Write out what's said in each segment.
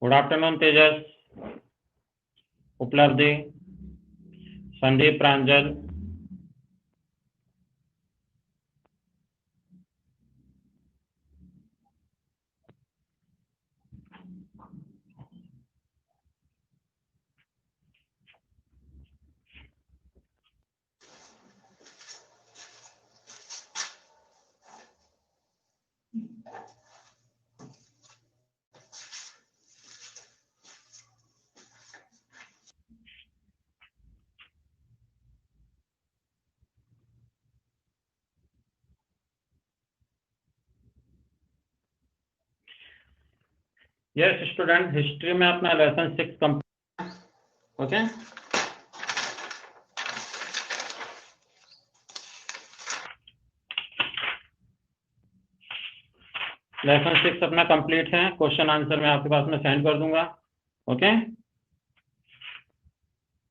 Good afternoon तेजस, उपलब्धि, संदीप, प्रांजल। Yes student, history में अपना लेसन 6 कंप्लीट। ओके, लेसन 6 अपना कंप्लीट है। क्वेश्चन आंसर मैं आपके पास में सेंड कर दूंगा। ओके,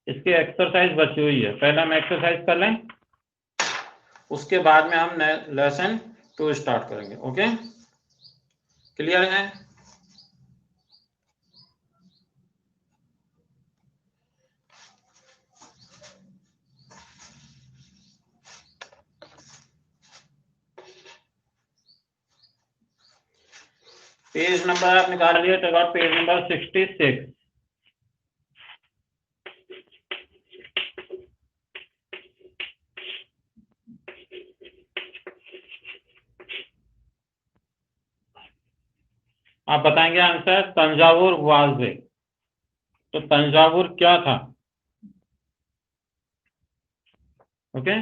इसकी एक्सरसाइज बची हुई है, पहले हम एक्सरसाइज कर लें, उसके बाद में हम लेसन 2 स्टार्ट करेंगे। ओके, क्लियर है? पेज नंबर आप निकाल लिए तो पेज नंबर 66। आप बताएंगे आंसर। तंजावुर वाजे, तो तंजावुर क्या था? ओके,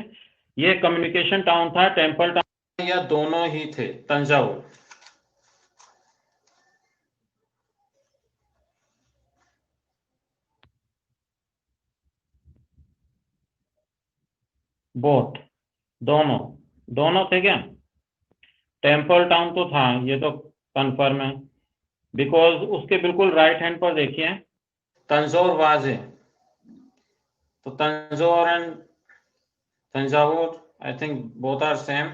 ये कम्युनिकेशन टाउन था, टेम्पल टाउन, या दोनों ही थे? तंजावुर बोथ, दोनों दोनों थे क्या? टेम्पल टाउन तो था, ये तो कंफर्म है, बिकॉज उसके बिल्कुल राइट हैंड पर देखिए तंजौर वाज है। तो Tanjore and Thanjavur I think both are same.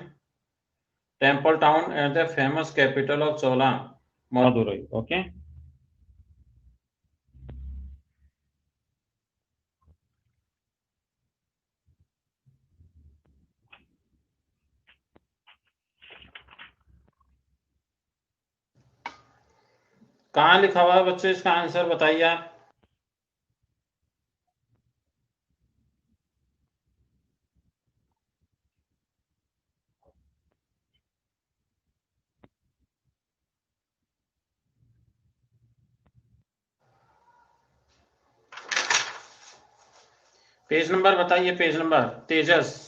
Temple town and the famous capital of Chola Madurai. Okay, कहाँ लिखा हुआ है बच्चों इसका आंसर बताइए आप। पेज नंबर बताइए, पेज नंबर तेजस।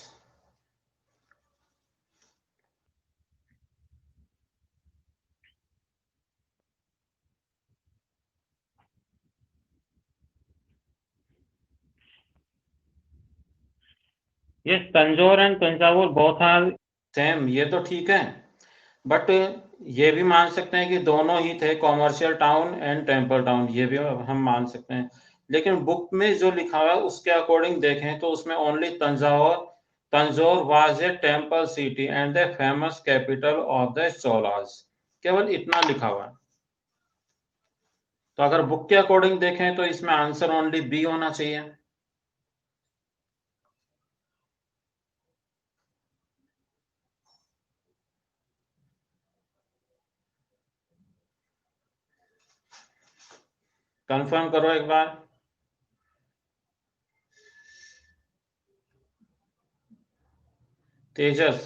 ये तंजौर एंड तंजावुर बहुत आर सेम, ये तो ठीक है, बट ये भी मान सकते हैं कि दोनों ही थे, commercial town and temple town, ये भी हम मान सकते हैं। लेकिन बुक में जो लिखा हुआ है उसके अकॉर्डिंग देखें तो उसमें only Tanjore, Tanjore was a temple city and the famous capital of the Cholas, केवल इतना लिखा हुआ है। तो अगर बुक के अकॉर्डिंग देखें तो इसमें आंसर ओनली बी होना चाहिए। कंफर्म करो एक बार। तेजस,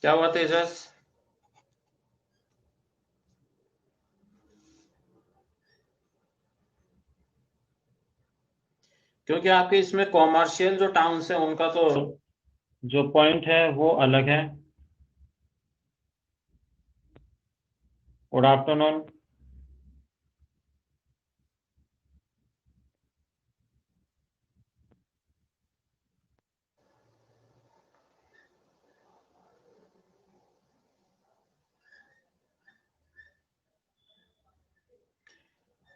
क्या हुआ तेजस? क्योंकि आपके इसमें कॉमर्शियल जो टाउन है उनका तो जो पॉइंट है वो अलग है। Good afternoon.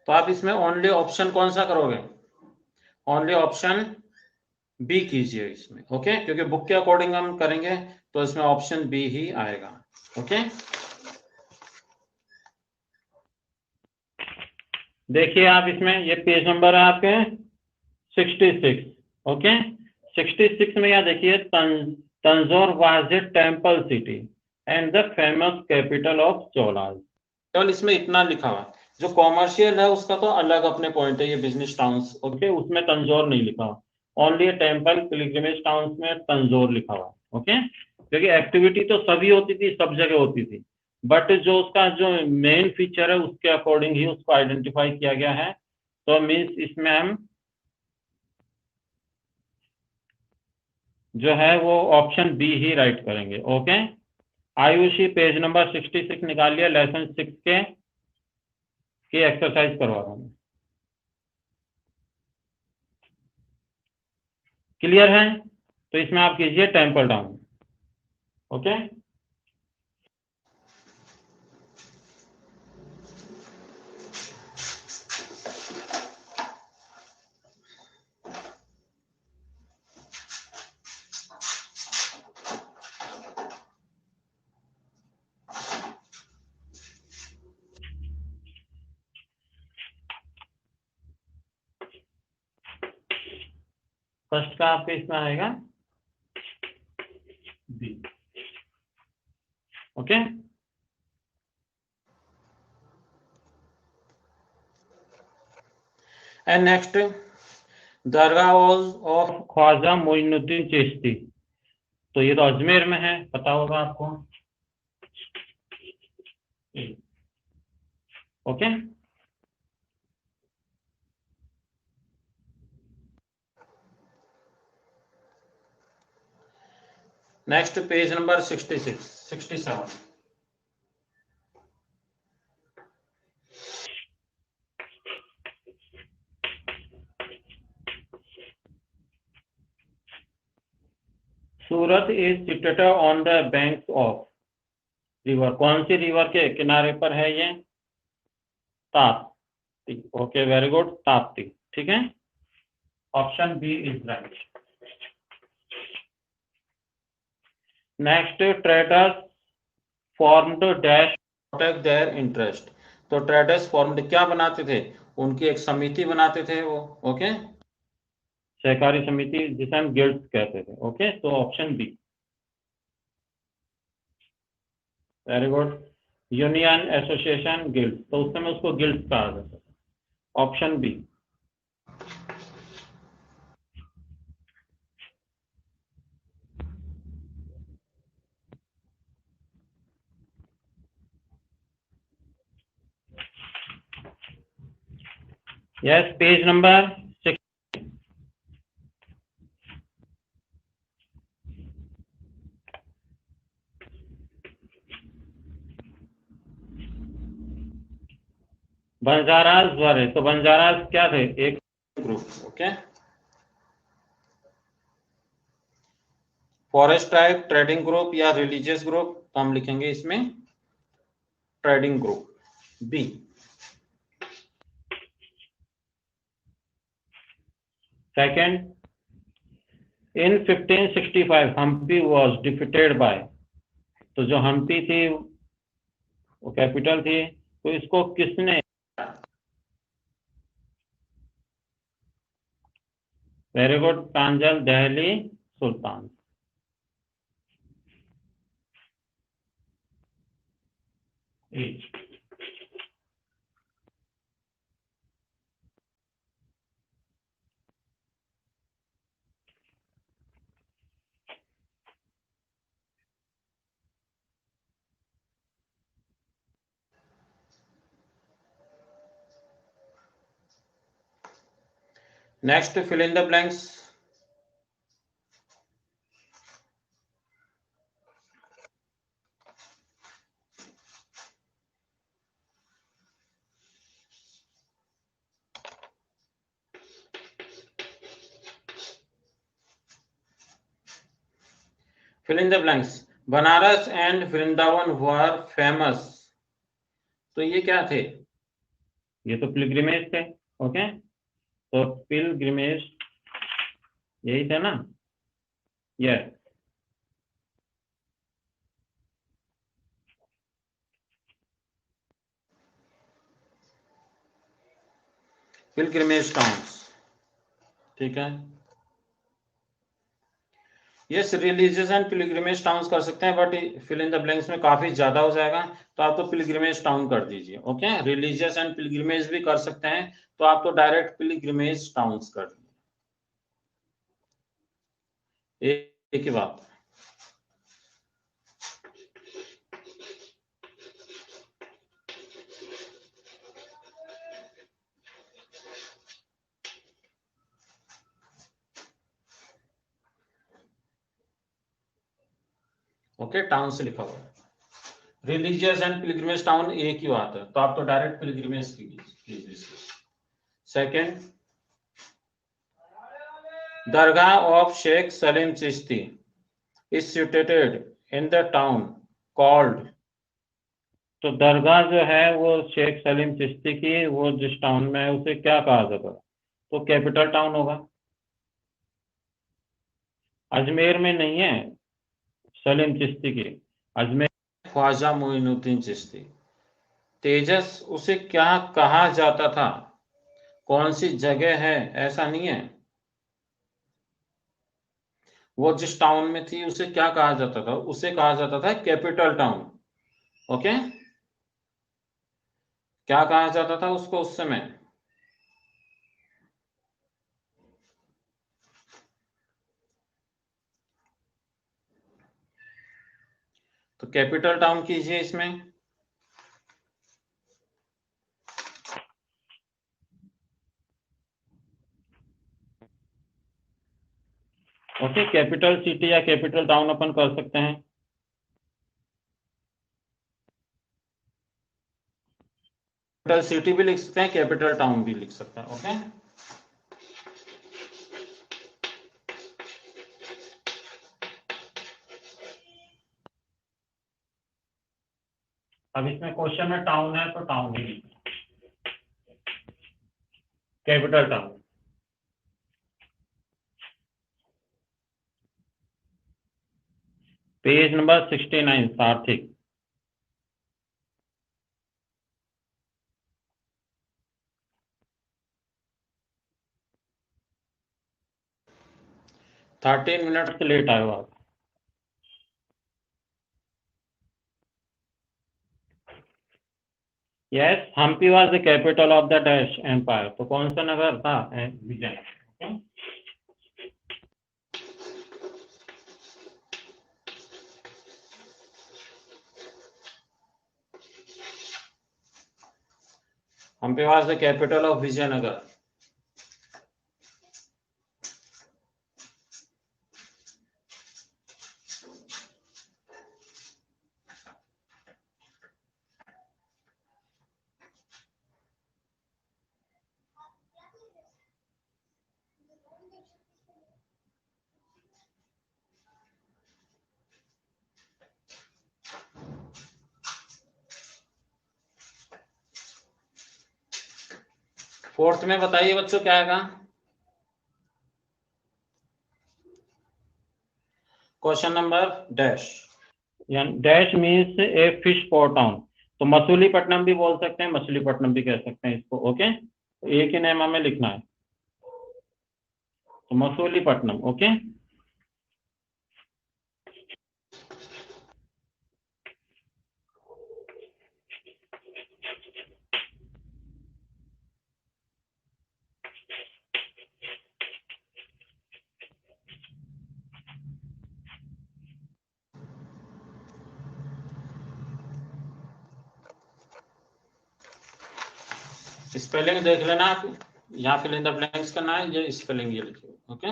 तो आप इसमें ओनली ऑप्शन कौन सा करोगे? ओनली ऑप्शन बी कीजिए इसमें, ओके, क्योंकि बुक के अकॉर्डिंग हम करेंगे तो इसमें ऑप्शन बी ही आएगा, ओके। देखिए आप इसमें, ये पेज नंबर है आपके 66, ओके। 66 में यहाँ देखिए, Tanjore was the temple city and the famous capital of Cholas. केवल इसमें इतना लिखा हुआ है। जो कॉमर्शियल है उसका तो अलग अपने पॉइंट है, ये बिजनेस टाउन्स, ओके, उसमें तंजौर नहीं लिखा हुआ, ओनली टेम्पल पिलग्रिमेज टाउन्स में तंजौर लिखा हुआ, ओके। क्योंकि एक्टिविटी तो सभी होती थी, सब जगह होती थी, बट जो उसका जो मेन फीचर है उसके अकॉर्डिंग ही उसको आइडेंटिफाई किया गया है। तो मीन्स इसमें हम जो है वो ऑप्शन बी ही राइट करेंगे, ओके। आयुषी पेज नंबर 66 निकाल लिया, लेसन 6 के एक्सरसाइज करवा रहा हूँ। क्लियर है? तो इसमें आप कीजिए टेम्पल टाउन, ओके। फर्स्ट का आपके इसमें आएगा B, okay. And next, dargah of Khwaja Moinuddin Chishti, तो ये तो अजमेर में है, पता होगा आपको, okay. Next page number 66, 67। Surat is sited on the banks of river, कौन सी रिवर के किनारे पर है ये? Tapti, okay, very good, Tapti, ठीक है, option B is right. Next, traders formed dash protect their interest, तो ट्रेडर्स फॉर्म्ड क्या बनाते थे? उनकी एक समिति बनाते थे वो, ओके, सहकारी समिति जिसे हम गिल्ड्स कहते थे, ओके। तो option B, very good, union, association, guild, तो उस समय उसको गिल्ड्स कहा जाता था, option B. Yes, page number 6। Banjaras द्वारे, तो बंजाराज क्या थे? एक group, okay. Forest tribe, trading group या रिलीजियस ग्रुप, तो हम लिखेंगे इसमें trading group, B. Second, in 1565 Hampi was defeated by, तो जो हम्पी थी वो कैपिटल थी, तो इसको किसने? Very good, Pranjal, Delhi sultan. Next, fill in the blanks. Fill in the blanks, Banaras and Vrindavan were famous, तो ये क्या थे? ये तो पिलग्रिमेज थे। ओके, तो पिलग्रिमेज यही थे ना, ये पिलग्रिमेज टाउन्स। ठीक है, yes religious and pilgrimage towns कर सकते हैं, but fill in the blanks में काफी ज्यादा हो जाएगा, तो आप तो पिलग्रिमेज टाउन कर दीजिए। ओके, रिलीजियस एंड पिलग्रिमेज भी कर सकते हैं, तो आप तो डायरेक्ट पिलग्रिमेज टाउन्स कर दीजिए, एक ही बात। ओके, टाउन से लिखा हुआ है, रिलीजियस एंड पिलग्रिमेज टाउन एक ही बात है, तो आप तो डायरेक्ट पिलग्रिमेज कीजिए। Second, dargah of Shaikh Salim Chishti is situated in the town called. तो दरगाह जो है वो शेख सलीम चिश्ती की, वो जिस टाउन में है उसे क्या कहा जाता है? तो कैपिटल टाउन होगा। अजमेर में नहीं है सलीम चिश्ती की, अजमेर ख्वाजा मोइनुद्दीन चिश्ती। तेजस उसे क्या कहा जाता था, कौन सी जगह है, ऐसा नहीं है, वो जिस टाउन में थी उसे क्या कहा जाता था, उसे कहा जाता था कैपिटल टाउन। ओके, क्या कहा जाता था उसको उस समय? तो कैपिटल टाउन कीजिए इसमें। ओके, कैपिटल सिटी या कैपिटल टाउन अपन कर सकते हैं। कैपिटल सिटी भी लिख सकते हैं, कैपिटल टाउन भी लिख सकते हैं। ओके, अब इसमें क्वेश्चन में टाउन है तो टाउन ही लिखना, capital town. Page number 69, Sarthik. Thirteen minute से लेट आए हो आप। Yes, Hampi was the capital of the dash empire, तो कौन सा नगर था? Vijayanagar. Hampi was the capital of Vijayanagar. Fourth में बताइए बच्चों क्या आएगा? क्वेश्चन नंबर डैश, यानी dash means a fish port town, तो मसूलीपट्टनम भी बोल सकते हैं, मछलीपट्टनम भी कह सकते हैं इसको। ओके, तो एक ही नेम हमें लिखना है, तो मसूलीपट्टनम। ओके, स्पेलिंग देख लेना आप, यहाँ फिल इन द ब्लैंक्स करना है, ये स्पेलिंग ये लिखिए। ओके,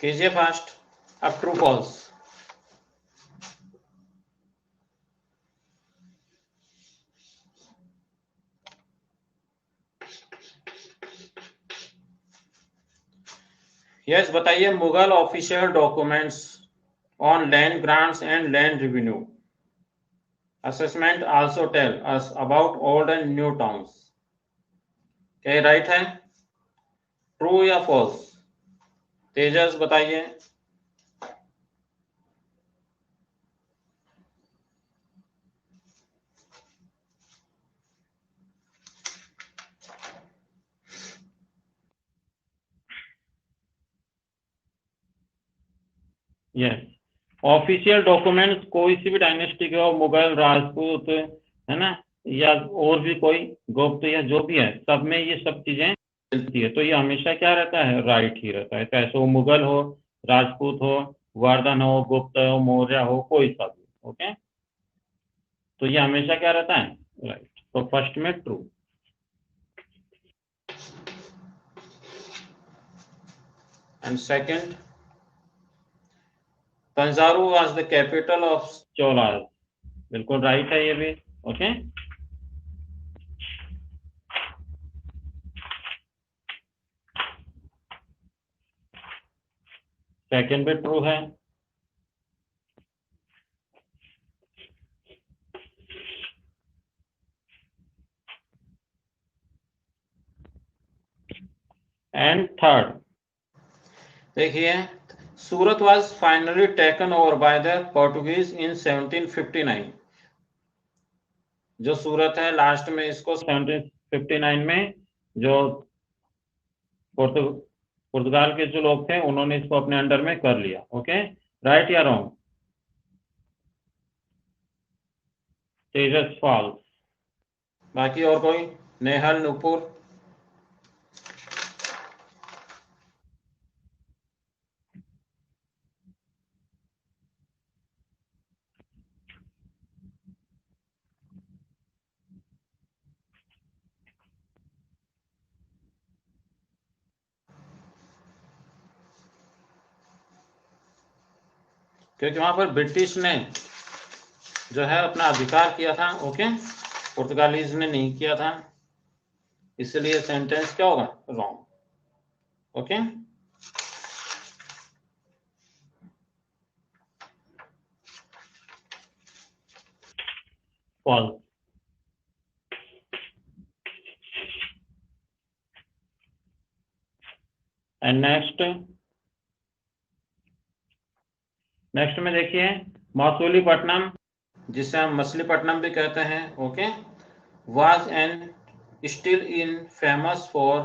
कीजिए फास्ट। अब ट्रू फॉल्स। यस बताइए, Mughal official documents on land grants and land revenue assessment also tell us about old and new towns. क्या राइट है? ट्रू या फॉल्स? तेजस बताइए। यस, ऑफिशियल डॉक्यूमेंट्स कोई सी भी डायनेस्टी के हो, मुगल, राजपूत, है ना, या और भी कोई गुप्त या जो भी है, सब में ये सब चीजें मिलती है, तो ये हमेशा क्या रहता है? राइट ही रहता है, चाहे वो मुगल हो, राजपूत हो, वर्धन हो, गुप्त हो, मौर्य हो, कोई सा भी। ओके, तो ये हमेशा क्या रहता है? राइट। तो फर्स्ट में true. And second, Thanjavur was the capital of Cholas. बिल्कुल राइट है ये भी। ओके, सेकंड भी ट्रू है। एंड थर्ड देखिए, Surat was finally taken over by the Portuguese in 1759। जो सूरत है लास्ट में इसको 1759 में जो पुर्तगाल के जो लोग थे उन्होंने इसको अपने अंडर में कर लिया। ओके, राइट या रॉन्ग? तेजस फॉल्स। बाकी और कोई? नेहल, नुपुर? क्योंकि वहां पर ब्रिटिश ने जो है अपना अधिकार किया था। ओके, पुर्तगालीज ने नहीं किया था, इसलिए सेंटेंस क्या होगा? Wrong. Okay, false. And next में देखिए, मसूलीपट्टनम, जिसे हम मछलीपट्टनम भी कहते हैं, okay, was and still in famous for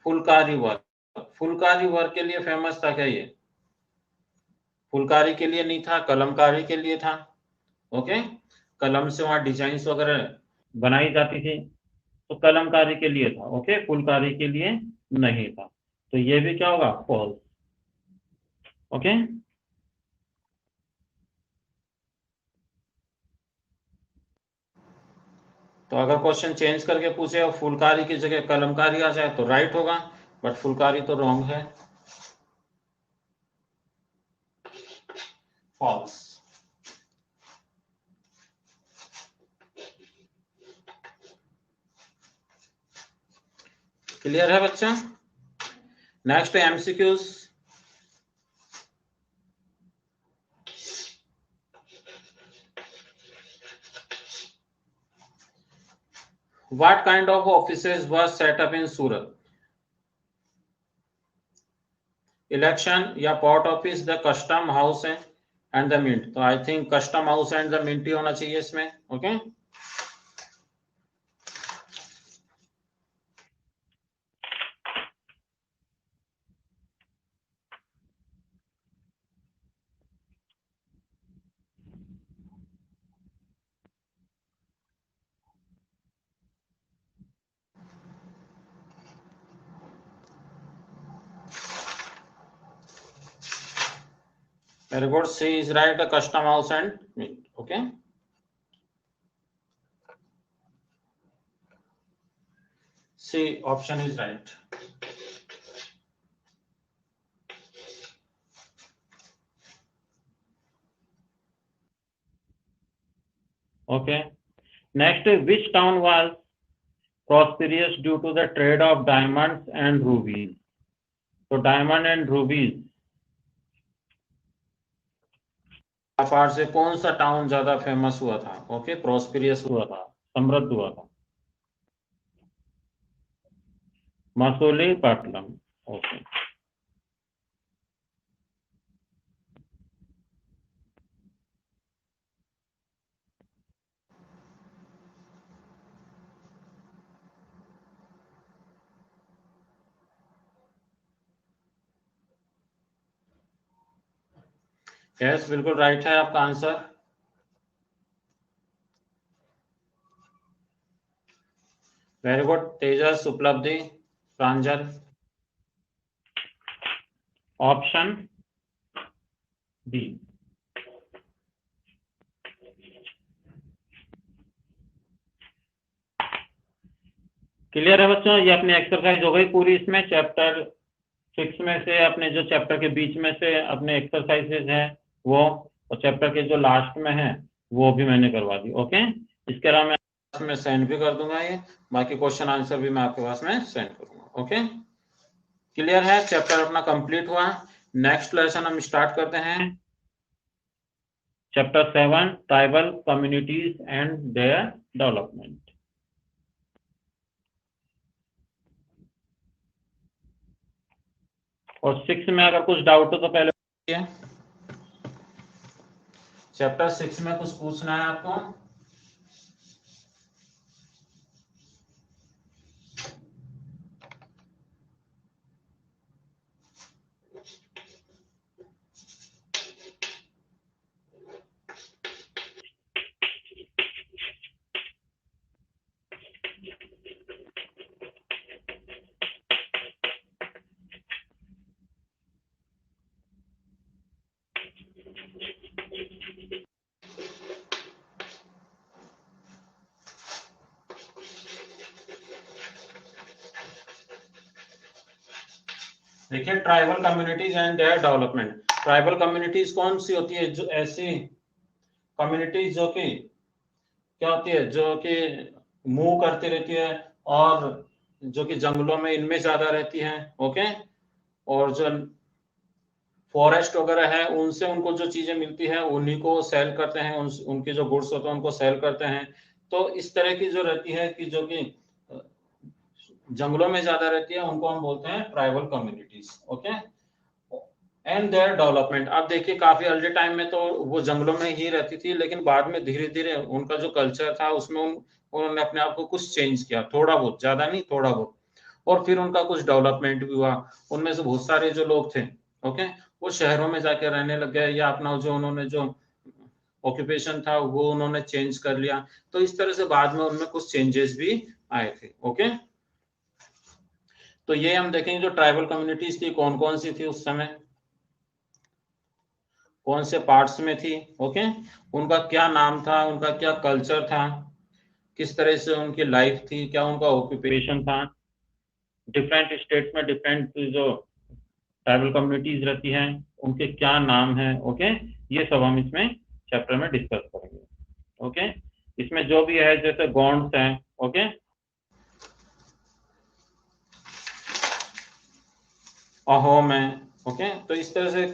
phulkari work. Phulkari work के लिए फेमस था क्या ये? फुलकारी के लिए नहीं था, कलमकारी के लिए था। ओके, कलम से वहां डिजाइन वगैरह बनाई जाती थी, तो कलमकारी के लिए था। ओके, फुलकारी के लिए नहीं था, तो ये भी क्या होगा? फॉल्स। ओके, तो अगर क्वेश्चन चेंज करके पूछे और फुलकारी की जगह कलमकारी आ जाए तो राइट होगा, बट फुलकारी तो रॉन्ग है, फॉल्स। क्लियर है बच्चा? Next MCQs. What kind of offices were set up in Surat? Election या port office, the custom house and the mint? तो I think custom house and the mint ही होना चाहिए इसमें। Okay, very good. C is right, the custom house and mint. Okay, C option is right. Okay. Next, which town was prosperous due to the trade of diamonds and rubies? तो diamond and रूबीज व्यापार से कौन सा town ज्यादा famous हुआ था? Okay, prosperous हुआ था, समृद्ध हुआ था। मसूलीपट्टनम। ओके। यस, बिल्कुल राइट है आपका आंसर। वेरी गुड तेजस, उपलब्धि, प्रांजल। Option B. क्लियर है बच्चों? ये अपनी एक्सरसाइज हो गई पूरी। इसमें चैप्टर 6 में से अपने जो चैप्टर के बीच में से अपने एक्सरसाइजेज है वो, और चैप्टर के जो लास्ट में है वो भी मैंने करवा दी। ओके, इसके अलावा मैं सेंड भी कर दूंगा, ये बाकी क्वेश्चन आंसर भी मैं आपके पास में सेंड करूंगा। ओके, क्लियर है? चैप्टर अपना कंप्लीट हुआ। नेक्स्ट लेसन हम स्टार्ट करते हैं, chapter 7, tribal communities and their development. और 6 में अगर कुछ डाउट हो तो पहले चैप्टर 6 में कुछ पूछना है आपको? देखिए, tribal communities and their development. Tribal communities कौन सी होती है? जो ऐसी कम्युनिटीज जो कि क्या होती है, जो कि मूव करती रहती है और जो कि जंगलों में इनमें ज्यादा रहती है। ओके, और जो फॉरेस्ट वगैरह है उनसे उनको जो चीजें मिलती है उन्हीं को सेल करते हैं, उनके जो गुड्स होते हैं उनको सेल करते हैं। तो इस तरह की जो रहती है कि जो कि जंगलों में ज्यादा रहती है, उनको हम बोलते हैं tribal communities. Okay, and their development. अब देखिए, काफी अर्ली टाइम में तो वो जंगलों में ही रहती थी, लेकिन बाद में धीरे धीरे उनका जो कल्चर था उसमें उन्होंने अपने आप को कुछ चेंज किया, थोड़ा बहुत, ज्यादा नहीं, थोड़ा बहुत। और फिर उनका कुछ डेवलपमेंट भी हुआ। उनमें से बहुत सारे जो लोग थे, ओके, वो शहरों में जाके रहने लग गए, या अपना जो उन्होंने जो ऑक्यूपेशन था वो उन्होंने चेंज कर लिया। तो इस तरह से बाद में उनमें कुछ चेंजेस भी आए थे। ओके, तो ये हम देखेंगे जो ट्राइबल कम्युनिटीज थी कौन कौन सी थी उस समय, कौन से पार्ट्स में थी। ओके, उनका क्या नाम था, उनका क्या कल्चर था, किस तरह से उनकी लाइफ थी, क्या उनका ऑक्यूपेशन था। डिफरेंट स्टेट्स में डिफरेंट जो ट्राइबल कम्युनिटीज रहती हैं उनके क्या नाम है। ओके, ये सब हम इसमें चैप्टर में डिस्कस करेंगे। ओके, इसमें जो भी है जैसे गॉन्ड्स हैं, ओके, अहोम है। ओके, तो इस तरह से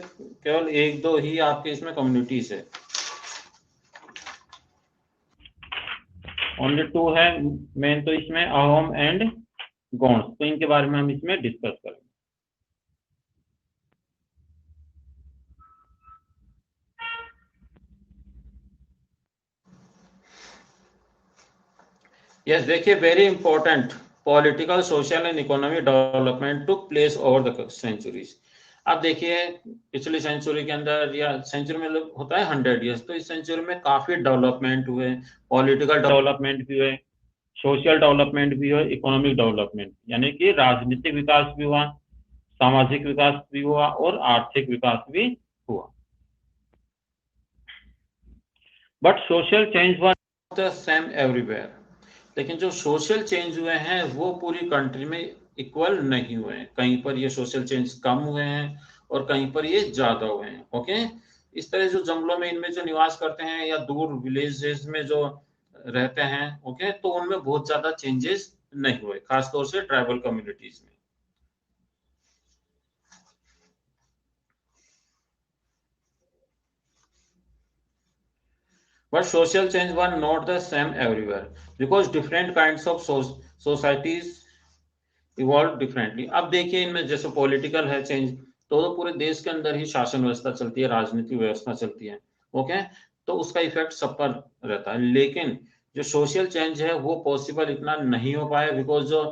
केवल एक दो ही आपके इसमें कम्युनिटीज है, ओनली 2 है मेन। तो इसमें अहोम एंड गॉन्ड्स, तो इनके बारे में हम इसमें डिस्कस करेंगे। यस, देखिए, very important, political, social and economic development took place over the centuries. अब देखिए, पिछली सेंचुरी के अंदर, या सेंचुरी में होता है 100 ईयर्स, तो इस सेंचुरी में काफी डेवलपमेंट हुए, पॉलिटिकल डेवलपमेंट भी हुए, सोशल डेवलपमेंट भी हुआ, इकोनॉमिक डेवलपमेंट, यानी कि राजनीतिक विकास भी हुआ, सामाजिक विकास भी हुआ और आर्थिक विकास भी हुआ। But social change was the same everywhere. लेकिन जो सोशल चेंज हुए हैं वो पूरी कंट्री में इक्वल नहीं हुए हैं। कहीं पर ये सोशल चेंज कम हुए हैं और कहीं पर ये ज्यादा हुए हैं। ओके, इस तरह जो जंगलों में इनमें जो निवास करते हैं या दूर विलेजेस में जो रहते हैं, ओके, तो उनमें बहुत ज्यादा चेंजेस नहीं हुए, खासतौर से ट्राइबल कम्युनिटीज में। But social change were not the same everywhere because different kinds of societies evolve differently. अब देखिए इनमें जैसे पॉलिटिकल है चेंज, तो पूरे देश के अंदर ही शासन व्यवस्था चलती है, राजनीतिक व्यवस्था चलती है, ओके, तो उसका इफेक्ट सब पर रहता है। लेकिन जो सोशल चेंज है वो पॉसिबल इतना नहीं हो पाया बिकॉज जो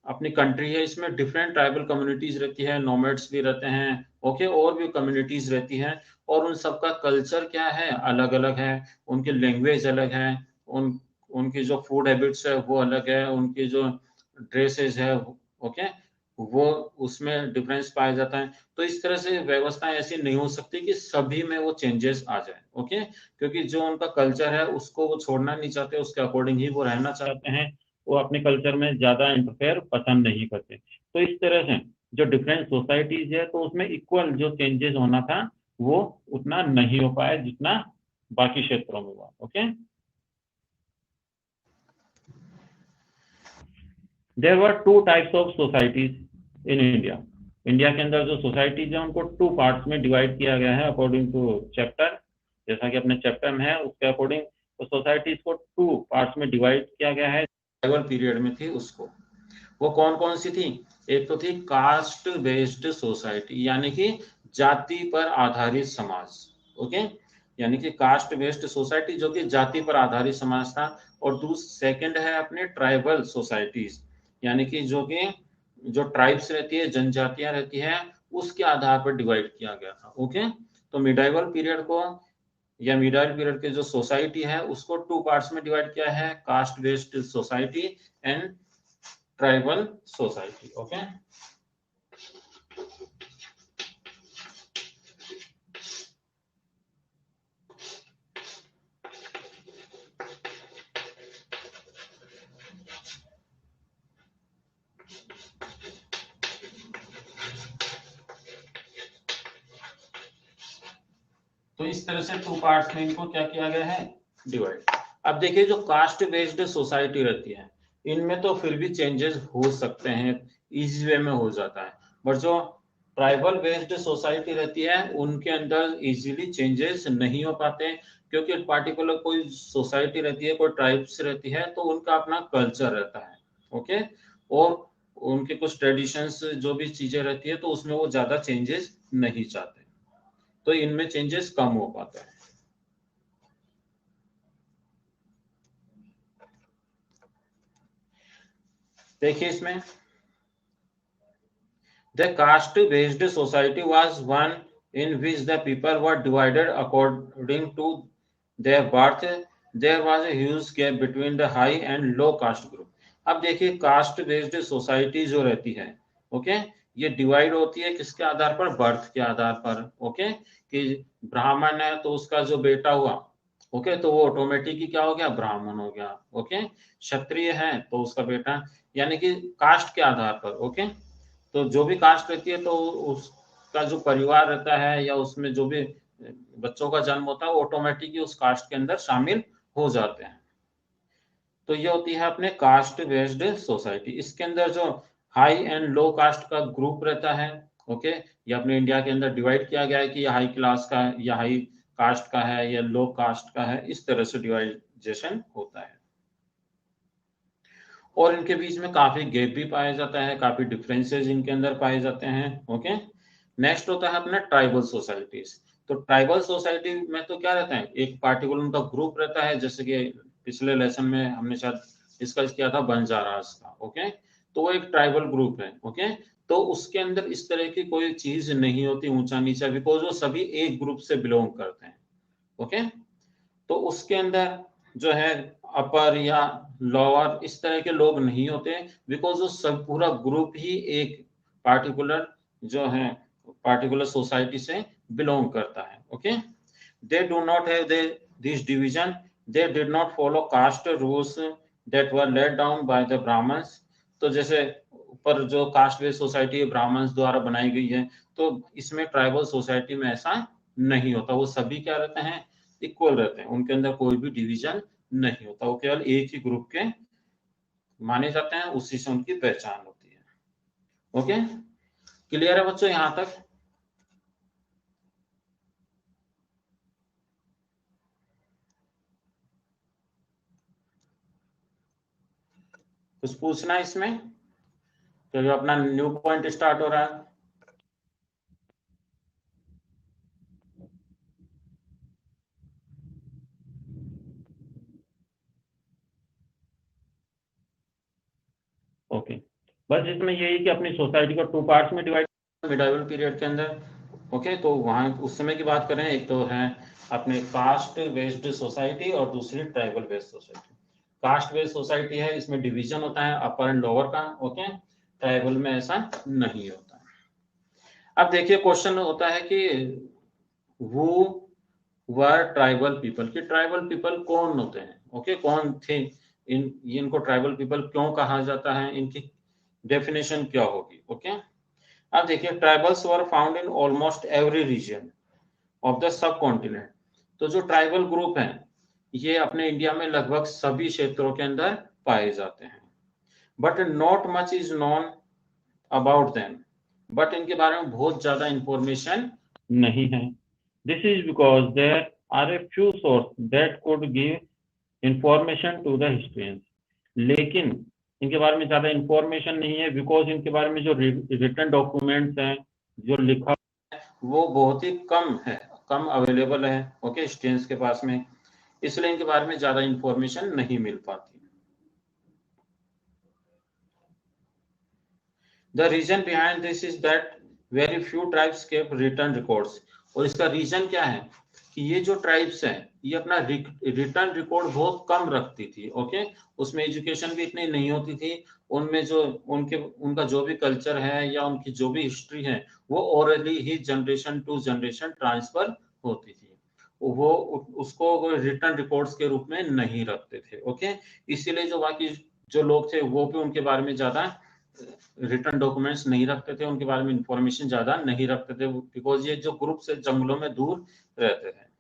अपनी कंट्री है इसमें डिफरेंट ट्राइबल कम्युनिटीज रहती है, नोमैड्स भी रहते हैं, ओके, और भी कम्युनिटीज रहती है, और उन सबका कल्चर क्या है, अलग अलग है, उनकी लैंग्वेज अलग है, उनकी जो फूड हैबिट्स है वो अलग है, उनकी जो ड्रेसेस है, ओके, वो उसमें डिफरेंस पाया जाता है। तो इस तरह से व्यवस्थाएं ऐसी नहीं हो सकती कि सभी में वो चेंजेस आ जाए, ओके, क्योंकि जो उनका कल्चर है उसको वो छोड़ना नहीं चाहते, उसके अकॉर्डिंग ही वो रहना चाहते हैं, वो अपने कल्चर में ज्यादा इंटरफेयर पसंद नहीं करते। तो इस तरह से जो डिफरेंट सोसाइटीज है तो उसमें इक्वल जो चेंजेस होना था वो उतना नहीं हो पाया जितना बाकी क्षेत्रों में हुआ, okay. There were two types of societies in India. India के अंदर जो सोसाइटीज है उनको टू पार्ट्स में डिवाइड किया गया है अकॉर्डिंग टू चैप्टर, जैसा कि अपने चैप्टर में है उसके अकॉर्डिंग तो सोसाइटीज को टू पार्ट्स में डिवाइड किया गया है। ट्राइबल पीरियड में थी उसको, वो कौन कौन सी थी? एक तो थी कास्ट बेस्ड सोसाइटी, यानी कि जाति पर आधारित समाज, ओके, यानी कि कास्ट बेस्ड सोसाइटी जो कि जाति पर आधारित समाज था। और सेकंड है अपने ट्राइबल सोसाइटीज, यानी कि जो ट्राइब्स रहती है, जनजातियां रहती है, उसके आधार पर डिवाइड किया गया था, ओके। तो मिडाइवल पीरियड को या मिडाइवल पीरियड के जो सोसाइटी है उसको टू पार्ट्स में डिवाइड किया है, cast based society and tribal society, okay. तो इस तरह से टू पार्ट्स में इनको क्या किया गया है, डिवाइड। अब देखिए जो कास्ट बेस्ड सोसाइटी रहती है इनमें तो फिर भी चेंजेस हो सकते हैं, इजी वे में हो जाता है, बट जो ट्राइबल बेस्ड सोसाइटी रहती है उनके अंदर इजीली चेंजेस नहीं हो पाते, क्योंकि पार्टिकुलर कोई सोसाइटी रहती है, कोई ट्राइब्स रहती है, तो उनका अपना कल्चर रहता है, ओके, और उनके कुछ ट्रेडिशंस जो भी चीजें रहती है तो उसमें वो ज्यादा चेंजेस नहीं चाहते, तो इनमें चेंजेस कम हो पाता है। देखिए इसमें the caste based society was one in which the people were divided according to their birth, there was a huge gap between the high and low caste group. अब देखिए कास्ट बेस्ड सोसाइटी जो रहती है, okay, ये divide होती है किसके आधार पर? बर्थ के आधार पर, ओके, कि ब्राह्मण है तो उसका जो बेटा हुआ, ओके, तो वो ऑटोमेटिकली क्या हो गया? ब्राह्मण हो गया, ओके। क्षत्रिय है तो उसका बेटा, यानी कि कास्ट के आधार पर, ओके। तो जो भी कास्ट रहती है तो उसका जो परिवार रहता है या उसमें जो भी बच्चों का जन्म होता है वो ऑटोमेटिकली उस कास्ट के अंदर शामिल हो जाते हैं। तो ये होती है अपने कास्ट बेस्ड सोसाइटी। इसके अंदर जो हाई एंड लो कास्ट का ग्रुप रहता है, ओके, ये अपने इंडिया के अंदर डिवाइड किया गया है कि हाई क्लास का या हाई कास्ट का है या लो कास्ट का है, इस तरह से डिवाइडेशन होता है। और इनके बीच में काफी गैप भी पाया जाता है, काफी डिफरेंसेस इनके अंदर पाए जाते हैं, ओके। नेक्स्ट होता है अपना ट्राइबल सोसाइटीज। तो ट्राइबल सोसाइटी में तो क्या रहता है, एक पार्टिकुलर उनका ग्रुप रहता है, जैसे कि पिछले लेसन में हमने शायद डिस्कस किया था बंजारास का, ओके, तो वो एक ट्राइबल ग्रुप है, ओके। तो उसके अंदर इस तरह की कोई चीज नहीं होती ऊंचा नीचा, बिकॉज वो सभी एक ग्रुप से बिलोंग करते हैं, ओके। तो उसके अंदर जो है अपर या लोअर इस तरह के लोग नहीं होते, बिकॉज वो सब पूरा ग्रुप ही एक पार्टिकुलर जो है पार्टिकुलर सोसाइटी से बिलोंग करता है, okay. They do not have this division, they did not follow caste rules that were laid down by the Brahmans. तो जैसे ऊपर जो कास्ट बेस्ड सोसाइटी ब्राह्मण्स द्वारा बनाई गई है, तो इसमें ट्राइबल सोसाइटी में ऐसा नहीं होता, वो सभी क्या रहते हैं, इक्वल रहते हैं, उनके अंदर कोई भी डिवीजन नहीं होता, वो केवल एक ही ग्रुप के माने जाते हैं, उसी से उनकी पहचान होती है। ओके, क्लियर है बच्चों यहां तक? कुछ पूछना है इसमें? तो जो अपना न्यू पॉइंट स्टार्ट हो रहा है। ओके, बस इसमें यही कि अपनी सोसाइटी को 2 पार्ट्स में डिवाइड मिडाइवल पीरियड के अंदर। ओके, तो वहां उस समय की बात करें, एक तो है अपने कास्ट बेस्ड सोसाइटी और दूसरी tribal based society. Cast based society है, इसमें डिवीजन होता है अपर एंड लोअर का। ओके, ट्राइबल में ऐसा नहीं होता। अब देखिए क्वेश्चन होता है कि वो वर ट्राइबल पीपल, कि ट्राइबल पीपल कौन होते हैं। ओके, कौन थे इनको ट्राइबल पीपल क्यों कहा जाता है, इनकी डेफिनेशन क्या होगी। ओके, अब देखिए tribals were found in almost every region of the subcontinent. तो जो ट्राइबल ग्रुप हैं ये अपने इंडिया में लगभग सभी क्षेत्रों के अंदर पाए जाते हैं, but not much is known about them, but इनके बारे में बहुत ज्यादा इंफॉर्मेशन नहीं है। This is because there are a few source that could give information to the historians. लेकिन इनके बारे में ज्यादा इंफॉर्मेशन नहीं है, बिकॉज इनके बारे में जो रिटन डॉक्यूमेंट्स हैं, जो लिखा है, वो बहुत ही कम है, कम अवेलेबल है। ओके, हिस्ट्रियंस के पास में, इसलिए इनके बारे में ज्यादा इंफॉर्मेशन नहीं मिल पाती। The reason behind this is that very few tribes kept written records। और इसका रीजन क्या है कि ये जो ट्राइब्स हैं ये अपना रिटर्न रिकॉर्ड बहुत कम रखती थी। ओके, उसमें एजुकेशन भी इतनी नहीं होती थी, उनमें जो उनका जो भी कल्चर है या उनकी जो भी हिस्ट्री है वो ओरली ही जनरेशन टू जनरेशन ट्रांसफर होती थी, वो उसको रिटर्न रिकॉर्ड्स के रूप में नहीं रखते थे। ओके, इसीलिए जो बाकी जो लोग थे वो भी उनके बारे में ज्यादा रिटर्न डॉक्यूमेंट्स नहीं रखते थे, उनके बारे में इंफॉर्मेशन ज्यादा नहीं रखते थे, बिकॉज ये जो ग्रुप से जंगलों में दूर रहते थे।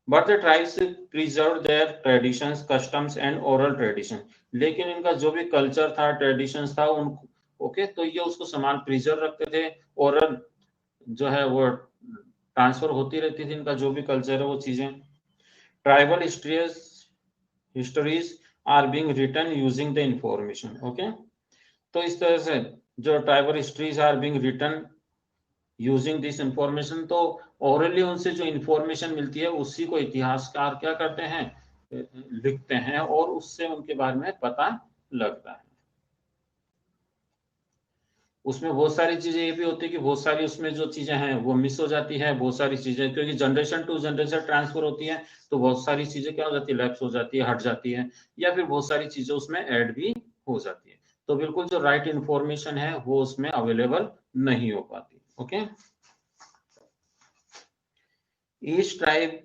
But the tribes preserve their traditions, customs and oral tradition. लेकिन इनका जो भी कल्चर था, ट्रेडिशंस था, उन ओके तो ये उसको समान प्रिजर्व रखते थे। ओरल जो है वो ट्रांसफर होती रहती थी, इनका जो भी कल्चर है वो चीजें। Tribal histories are being written using the information. Okay, तो इस तरह से जो tribal histories are being written using this information, तो ओरली उनसे जो इंफॉर्मेशन मिलती है उसी को इतिहासकार क्या करते हैं, लिखते हैं, और उससे उनके बारे में पता लगता है। उसमें बहुत सारी चीजें ये भी होती है कि बहुत सारी उसमें जो चीजें हैं वो मिस हो जाती है, बहुत सारी चीजें क्योंकि जनरेशन टू जनरेशन ट्रांसफर होती है, तो बहुत सारी चीजें क्या हो जाती है, लैप्स हो जाती है, हट जाती है, या फिर बहुत सारी चीजें उसमें ऐड भी हो जाती है। तो बिल्कुल जो राइट इंफॉर्मेशन है वो उसमें अवेलेबल नहीं हो पाती। Okay, each tribe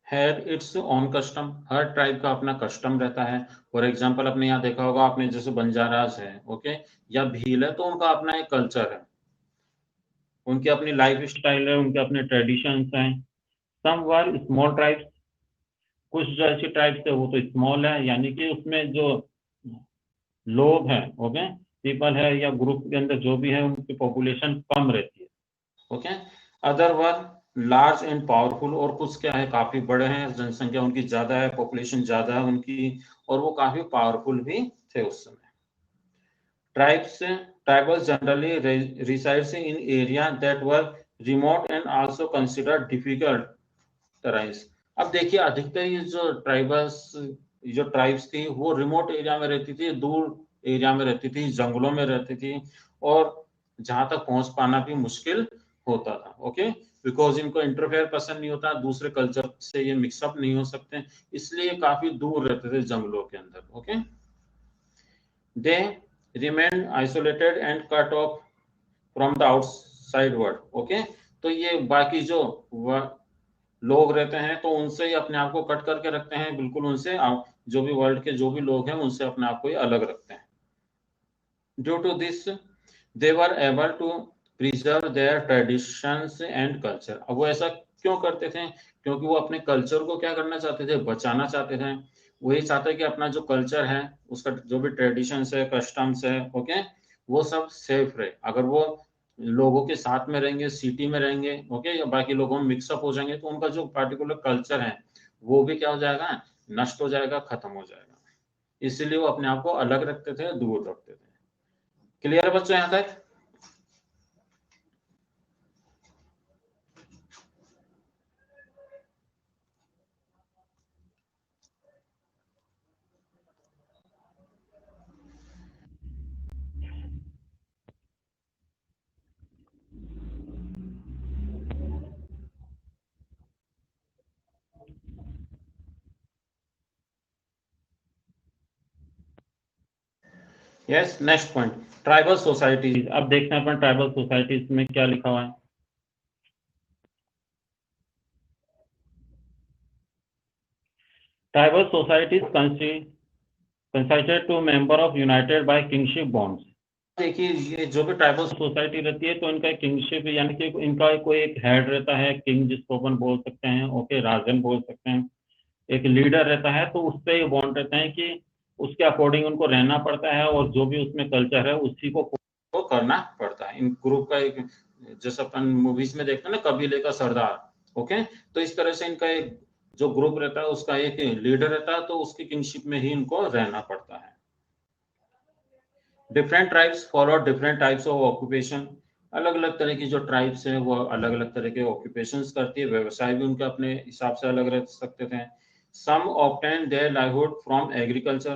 had its own custom, her tribe का अपना कस्टम रहता है। फॉर एग्जांपल अपने यहाँ देखा होगा आपने, जैसे बंजारास है, ओके, या भील है, तो उनका अपना एक कल्चर है, उनकी अपनी लाइफ स्टाइल है, उनके अपने ट्रेडिशंस हैं। सम वर स्मॉल ट्राइब्स, कुछ जो ऐसी ट्राइब्स है वो तो स्मॉल है, यानी कि उसमें जो लोग हैं, ओके, पीपल है या ग्रुप के अंदर जो भी है उनकी पॉपुलेशन कम रहती है। Okay, other were large and powerful, और कुछ क्या है काफी बड़े हैं, जनसंख्या उनकी ज्यादा है, पॉपुलेशन ज्यादा है उनकी, और वो काफी पावरफुल भी थे उस समय। Tribals generally resides in area that were remote and also considered difficult terrains। अब देखिए अधिकतर ये जो ट्राइब्स थी वो रिमोट एरिया में रहती थी, दूर एरिया में रहती थी, जंगलों में रहती थी, और जहां तक पहुंच पाना भी मुश्किल होता था। ओके, बिकॉज इनको इंटरफेयर पसंद नहीं होता, दूसरे कल्चर से ये मिक्सअप नहीं हो सकते, इसलिए काफी दूर रहते थे जंगलों के अंदर। Okay, they remained isolated and cut off from the outside world। Okay, तो ये बाकी जो लोग रहते हैं तो उनसे ही अपने आप को कट करके रखते हैं, बिल्कुल उनसे जो भी वर्ल्ड के जो भी लोग हैं उनसे अपने आप को ही अलग रखते हैं। Due to this they were able to preserve their traditions and culture. अब वो ऐसा क्यों करते थे? क्योंकि वो अपने कल्चर को क्या करना चाहते थे? बचाना चाहते थे। वही चाहते कि अपना जो कल्चर है, उसका जो भी ट्रेडिशंस है, कस्टम्स है, ओके, वो सब सेफ रहे। अगर वो लोगों के साथ में रहेंगे, सिटी में रहेंगे, ओके, या बाकी लोगों में मिक्सअप हो जाएंगे, तो उनका जो पार्टिकुलर कल्चर है वो भी क्या हो जाएगा? नष्ट हो जाएगा, खत्म हो जाएगा। इसीलिए वो अपने आप को अलग रखते थे, दूर रखते थे। क्लियर है बच्चों यहाँ तक? Yes, next point, tribal societies. अब देखते हैं अपन ट्राइबल सोसाइटीज में क्या लिखा हुआ है। Tribal societies consisted to member of united by kingship bonds. देखिए, ये जो भी ट्राइबल सोसाइटी रहती है, तो इनका किंगशिप यानी कि इनका कोई एक हेड रहता है, किंग जिसको अपन बोल सकते हैं, ओके, राजन बोल सकते हैं। एक लीडर रहता है, तो उस पर ये बॉन्ड रहता है कि उसके अकॉर्डिंग उनको रहना पड़ता है, और जो भी उसमें कल्चर है उसी को करना पड़ता है। इन ग्रुप का एक, जैसे अपन मूवीज में देखते हैं ना, कबीले का सरदार, ओके, तो इस तरह से इनका एक जो ग्रुप रहता है उसका एक लीडर रहता है, तो उसकी किंगशिप में ही इनको रहना पड़ता है। Different tribes follow different types of occupation. अलग अलग तरह की जो ट्राइब्स हैं वो अलग अलग तरह के ऑक्यूपेशंस करती है। व्यवसाय भी उनके अपने हिसाब से अलग रह सकते थे। Some obtain their livelihood from agriculture.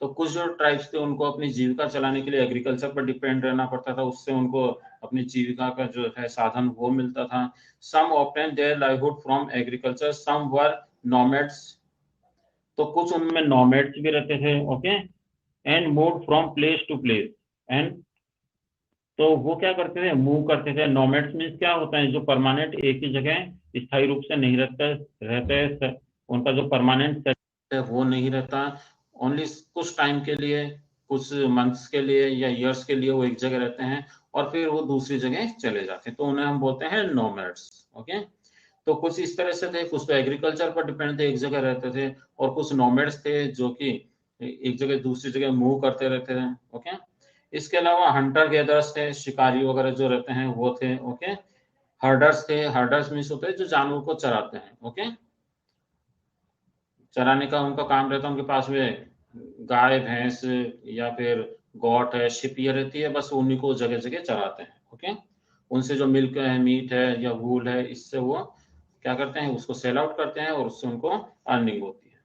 तो कुछ जो ट्राइब्स थे उनको अपनी जीविका चलाने के लिए एग्रीकल्चर पर डिपेंड रहना पड़ता था, उससे उनको अपनी जीविका का जो है साधन वो मिलता था। Some obtain their livelihood from agriculture, some were nomads. तो कुछ उनमें नोमैड्स भी रहते थे, okay, and move from place to place. And तो वो क्या करते थे? मूव करते थे। नोमैड्स मीन्स क्या होता है? जो परमानेंट एक ही जगह स्थायी रूप से नहीं रहते, उनका जो परमानेंट है वो नहीं रहता। ओनली कुछ टाइम के लिए, कुछ मंथ्स के लिए या ईयर्स के लिए वो एक जगह रहते हैं, और फिर वो दूसरी जगह चले जाते हैं, तो उन्हें हम बोलते हैं नोमैड्स, ओके। तो कुछ इस तरह से थे, कुछ तो एग्रीकल्चर पर डिपेंड थे, एक जगह रहते थे, और कुछ नोमैड्स थे जो कि एक जगह दूसरी जगह मूव करते रहते थे, ओके। इसके अलावा हंटर गैदर्स थे, शिकारी वगैरह जो रहते हैं वो थे, ओके। हर्डर्स थे, हर्डर्स मीन्स होते हैं जो जानवर को चराते हैं, ओके। चराने का उनका काम रहता है, उनके पास में गाय भैंस या फिर गॉट है, शिप ये रहती है, बस उन्हीं को जगह जगह चराते हैं, ओके। उनसे जो मिल्क है, मीट है या वूल है, इससे वो क्या करते हैं? उसको सेल आउट करते हैं, और उससे उनको अर्निंग होती है,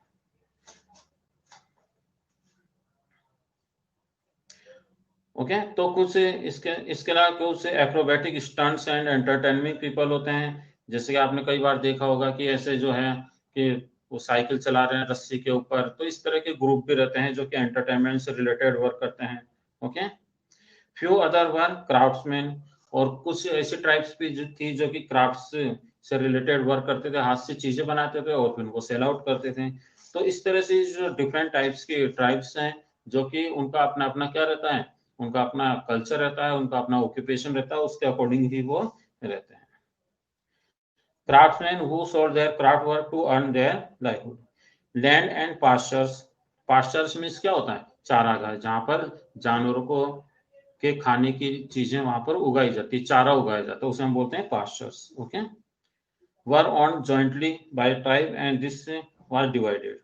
ओके। तो कुछ इसके इसके अलावा कुछ acrobatic stunts and entertainment people होते हैं। जैसे कि आपने कई बार देखा होगा कि ऐसे जो है कि वो साइकिल चला रहे हैं रस्सी के ऊपर, तो इस तरह के ग्रुप भी रहते हैं जो कि एंटरटेनमेंट से रिलेटेड वर्क करते हैं, ओके। फ्यू अदर वर क्राफ्ट्समैन। और कुछ ऐसी ट्राइब्स भी जो थी जो कि क्राफ्ट्स से रिलेटेड वर्क करते थे, हाथ से चीजें बनाते थे और फिर उनको सेल आउट करते थे। तो इस तरह से जो डिफरेंट टाइप्स की ट्राइब्स हैं, जो कि उनका अपना अपना क्या रहता है? उनका अपना कल्चर रहता है, उनका अपना ऑक्यूपेशन रहता है, उसके अकॉर्डिंग ही वो रहते हैं। Craftsman who sold their craft work to earn their livelihood. Land and pastures. Pastures means क्या होता है? चारागाह, जहां पर जानवरों को के खाने की चीजें वहां पर उगाई जाती, चारा उगाया जाता है, उसे हम बोलते हैं pastures, okay. Were owned jointly by tribe and this was divided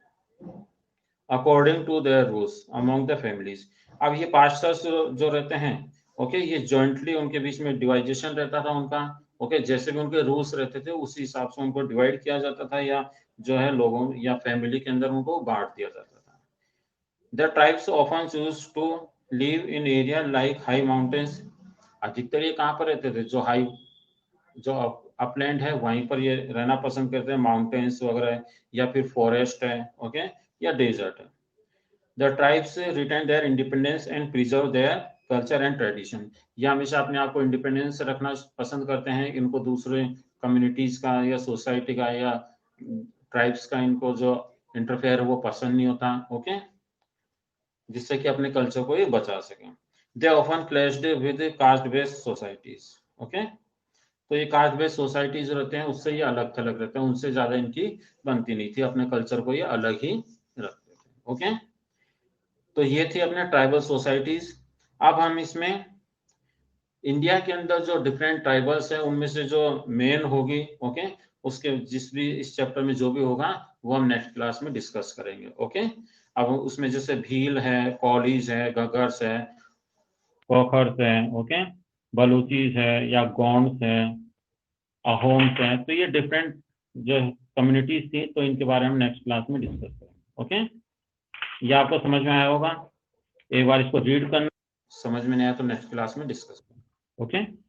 according to their rules among the families. अब ये पास्चर्स जो रहते हैं, ओके, ये जॉइंटली उनके बीच में डिवाइजेशन रहता था उनका, ओके। जैसे भी उनके रूल्स रहते थे उसी हिसाब से उनको डिवाइड किया जाता था, या जो है लोगों या फैमिली के अंदर उनको बांट दिया जाता था। The tribes often choose to live in area like high mountains. अधिकतर ये कहाँ पर रहते थे? जो हाई, जो अपलैंड है वहीं पर ये रहना पसंद करते हैं, माउंटेन्स वगैरह या फिर फॉरेस्ट है, ओके, या डेजर्ट है। The tribes retain their independence and preserve their culture and tradition. ये हमेशा अपने आप को इंडिपेंडेंस रखना पसंद करते हैं, इनको दूसरे कम्युनिटीज का या सोसाइटी का या ट्राइब्स का इनको जो इंटरफेयर है वो पसंद नहीं होता, ओके, जिससे कि अपने कल्चर को ये बचा सकें। They often clashed with caste based societies. Okay. तो ये कास्ट बेस्ड सोसाइटी जो रहते हैं उससे ये अलग थलग रहते हैं, उनसे ज्यादा इनकी बनती नहीं थी, अपने कल्चर को ये अलग ही रखते थे। ओके, तो ये थी अपने ट्राइबल सोसाइटीज। अब हम इसमें इंडिया के अंदर जो डिफरेंट ट्राइबल्स है उनमें से जो मेन होगी, ओके, उसके जिस भी इस चैप्टर में जो भी होगा वो हम नेक्स्ट क्लास में डिस्कस करेंगे। ओके, अब उसमें जैसे भील है, कॉलीज है, गगर्स है, कोखर्स है, ओके, बलूचीज है या गोंड्स है, अहोम्स है, तो ये डिफरेंट जो कम्युनिटीज थी, तो इनके बारे में हम नेक्स्ट क्लास में डिस्कस करेंगे। ओके, ये आपको समझ में आया होगा, एक बार इसको रीड करना, समझ में नहीं आया तो नेक्स्ट क्लास में डिस्कस करेंगे। ओके।